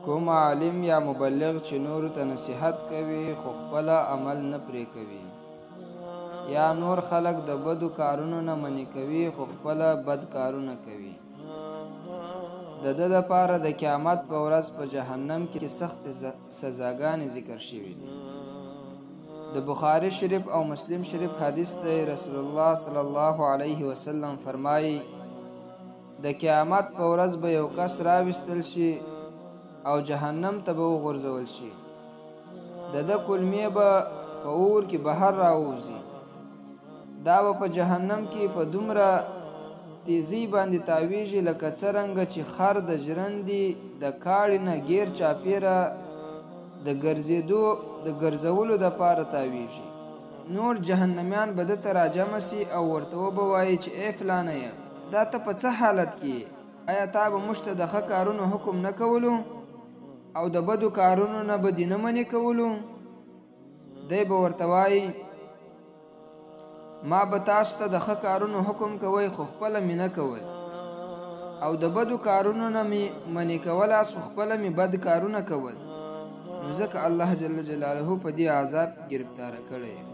کوم عالم یا مبلغ چې نورو ته نصیحت کوي خو خپل عمل نه پرې کوي، یا نور خلق د بدو کارونو نه منع کوي خو خپل بد کارونه کوي، د ده دپاره د قیامت په ورځ په جهنم کې سخت سزاګانې ذکر شوي دي. د بخاري شریف او مسلم شریف حدیث دی. رسول الله صلی الله علیه وسلم فرمایي د قیامت په ورځ به یو کس راوستل شي او جهنم ته به وغورځول شي، د ده کلمې به په اور کې بهر راووځي، دا به په جهنم کې په دومره تیزی باندې تاویږي لکه څرنګه چې خر د ژرندې د کاړې نه غیر چاپیره د ګرځولو دپاره تاویږي. نور جهنمیان به ده ته راجمع سي او ورته وبه وایي چې ای فلانیه، دا ته په څه حالت کې یې؟ آیا تا به موږ ته د ښه کارونو حکم نه کولو او د بدو کارونو نه به دې نه منې کولو؟ دی به ورته وایي ما به تاسو ته د ښه کارونو حکم کوئ خو خپله مې نه کول، او د بدو کارونو نه مې منې کولاست خو خپله مې بد کارونه کول، نو ځکه الله جل جلاله په دې عذاب گرفتاره کړی یم.